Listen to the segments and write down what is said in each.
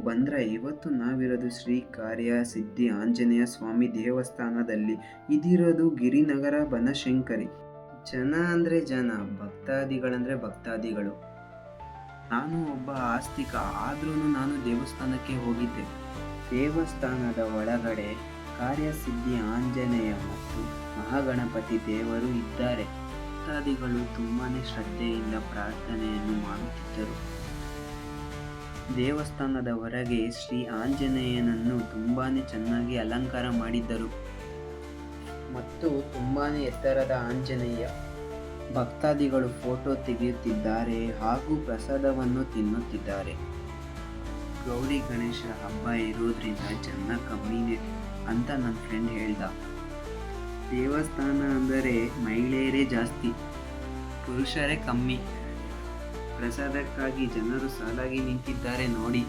ಬಂದ್ರ ಇವತ್ತು ನಾವಿರೋದು ಶ್ರೀ ಕಾರ್ಯ ಸಿದ್ಧಿ ಆಂಜನೇಯ ಸ್ವಾಮಿ ದೇವಸ್ಥಾನದಲ್ಲಿ. ಇದಿರೋದು ಗಿರಿನಗರ ಬನಶಂಕರಿ. ಜನ ಅಂದರೆ ಜನ, ಭಕ್ತಾದಿಗಳಂದರೆ ಭಕ್ತಾದಿಗಳು. ನಾನು ಒಬ್ಬ ಆಸ್ತಿಕ, ಆದ್ರೂ ನಾನು ದೇವಸ್ಥಾನಕ್ಕೆ ಹೋಗಿದ್ದೆ. ದೇವಸ್ಥಾನದ ಒಳಗಡೆ ಕಾರ್ಯಸಿದ್ಧಿ ಆಂಜನೇಯ ಮತ್ತು ಮಹಾಗಣಪತಿ ದೇವರು ಇದ್ದಾರೆ. ಭಕ್ತಾದಿಗಳು ತುಂಬಾ ಶ್ರದ್ಧೆಯಿಂದ ಪ್ರಾರ್ಥನೆಯನ್ನು ಮಾಡುತ್ತಿದ್ದರು. ದೇವಸ್ಥಾನದ ಹೊರಗೆ ಶ್ರೀ ಆಂಜನೇಯನನ್ನು ತುಂಬಾ ಚೆನ್ನಾಗಿ ಅಲಂಕಾರ ಮಾಡಿದ್ದರು ಮತ್ತು ತುಂಬಾ ಎತ್ತರದ ಆಂಜನೇಯ. ಭಕ್ತಾದಿಗಳು ಫೋಟೋ ತೆಗೆಯುತ್ತಿದ್ದಾರೆ ಹಾಗೂ ಪ್ರಸಾದವನ್ನು ತಿನ್ನುತ್ತಿದ್ದಾರೆ. ಗೌರಿ ಗಣೇಶ ಹಬ್ಬ ಇರೋದ್ರಿಂದ ಜನ ಕಮ್ಮಿನೇ ಅಂತ ನನ್ನ ಫ್ರೆಂಡ್ ಹೇಳ್ದ. ದೇವಸ್ಥಾನ ಅಂದರೆ ಮಹಿಳೆಯರೇ ಜಾಸ್ತಿ, ಪುರುಷರೇ ಕಮ್ಮಿ. ಪ್ರಸಾದಕ್ಕಾಗಿ ಜನರು ಸಾಲಾಗಿ ನಿಂತಿದ್ದಾರೆ ನೋಡಿ.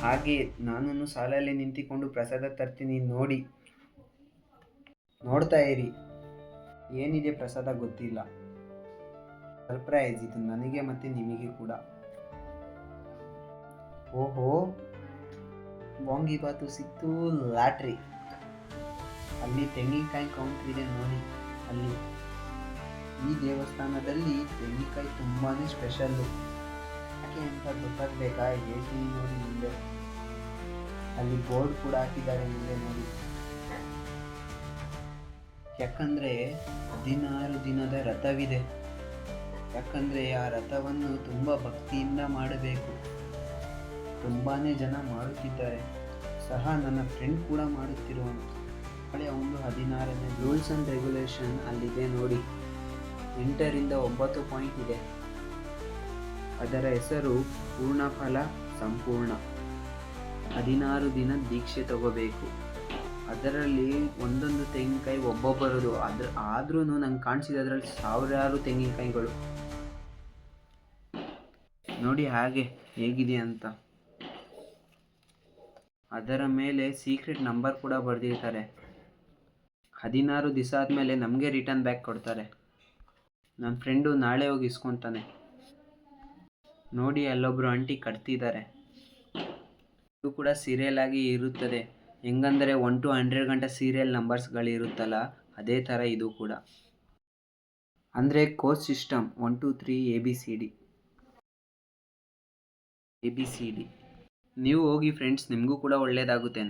ಹಾಗೆ ನಾನು ಸಾಲಲ್ಲಿ ನಿಂತಿಕೊಂಡು ಪ್ರಸಾದ ತರ್ತೀನಿ ನೋಡಿ. ನೋಡ್ತಾ ಇರಿ, ಏನಿದೆ ಪ್ರಸಾದ ಗೊತ್ತಿಲ್ಲ. ಸರ್ಪ್ರೈಸ್ ಇದು ನನಗೆ ಮತ್ತೆ ನಿಮಗೆ ಕೂಡ. ಓಹೋ, ವಾಂಗಿಬಾತು ಸಿಕ್ತು, ಲಾಟ್ರಿ. ಅಲ್ಲಿ ತೆಂಗಿನಕಾಯಿ ಕೌಂಟರ್ ಇದೆ ನೋಡಿ. ಅಲ್ಲಿ ಈ ದೇವಸ್ಥಾನದಲ್ಲಿ ತೆಂಗಿನಕಾಯಿ ತುಂಬಾ ಸ್ಪೆಷಲ್ಲು. ಯಾಕೆ ಅಂತ ಗೊತ್ತಾಗಬೇಕಾ? ಹೇಳ್ತೀನಿ ನೋಡಿ ಮುಂದೆ. ಅಲ್ಲಿ ಬೋರ್ಡ್ ಕೂಡ ಹಾಕಿದ್ದಾರೆ ಮುಂದೆ ನೋಡಿ. ಯಾಕಂದರೆ 16 ದಿನದ ರಥವಿದೆ. ಯಾಕಂದರೆ ಆ ರಥವನ್ನು ತುಂಬ ಭಕ್ತಿಯಿಂದ ಮಾಡಬೇಕು. ತುಂಬಾ ಜನ ಮಾಡುತ್ತಿದ್ದಾರೆ ಸಹ. ನನ್ನ ಫ್ರೆಂಡ್ ಕೂಡ ಮಾಡುತ್ತಿರುವನು. ನಾಳೆ ಒಂದು 16ನೇ ರೂಲ್ಸ್ ಆ್ಯಂಡ್ ರೆಗ್ಯುಲೇಷನ್ ಅಲ್ಲಿದೆ ನೋಡಿ. 8ರಿಂದ 9 ಪಾಯಿಂಟ್ ಇದೆ. ಅದರ ಹೆಸರು ಪೂರ್ಣಫಲ ಸಂಪೂರ್ಣ. 16 ದಿನ ದೀಕ್ಷೆ ತಗೋಬೇಕು. ಅದರಲ್ಲಿ ಒಂದೊಂದು ತೆಂಗಿನಕಾಯಿ ಒಬ್ಬೊಬ್ಬರದು. ಆದ್ರೂ ನಂಗೆ ಕಾಣಿಸಿದೆ ಅದರಲ್ಲಿ ಸಾವಿರಾರು ತೆಂಗಿನಕಾಯಿಗಳು ನೋಡಿ ಹಾಗೆ ಹೇಗಿದೆ ಅಂತ. ಅದರ ಮೇಲೆ ಸೀಕ್ರೆಟ್ ನಂಬರ್ ಕೂಡ ಬರೆದಿರ್ತಾರೆ. 16 ದಿವಸ ಆದಮೇಲೆ ನಮಗೆ ರಿಟರ್ನ್ ಬ್ಯಾಕ್ ಕೊಡ್ತಾರೆ. ನನ್ನ ಫ್ರೆಂಡು ನಾಳೆ ಹೋಗಿ ಇಸ್ಕೊತಾನೆ ನೋಡಿ. ಅಲ್ಲೊಬ್ರು ಆಂಟಿ ಕಟ್ತಿದ್ದಾರೆ. ಇದು ಕೂಡ ಸೀರಿಯಲ್ ಆಗಿ ಇರುತ್ತದೆ. ಹೆಂಗಂದರೆ 1 to 100 ಗಂಟೆ ಸೀರಿಯಲ್ ನಂಬರ್ಸ್ಗಳಿರುತ್ತಲ್ಲ, ಅದೇ ಥರ ಇದು ಕೂಡ. ಅಂದರೆ ಕೋಚ್ ಸಿಸ್ಟಮ್ 1 2 3 ABCD. ನೀವು ಹೋಗಿ ಫ್ರೆಂಡ್ಸ್, ನಿಮಗೂ ಕೂಡ ಒಳ್ಳೆಯದಾಗುತ್ತೆ.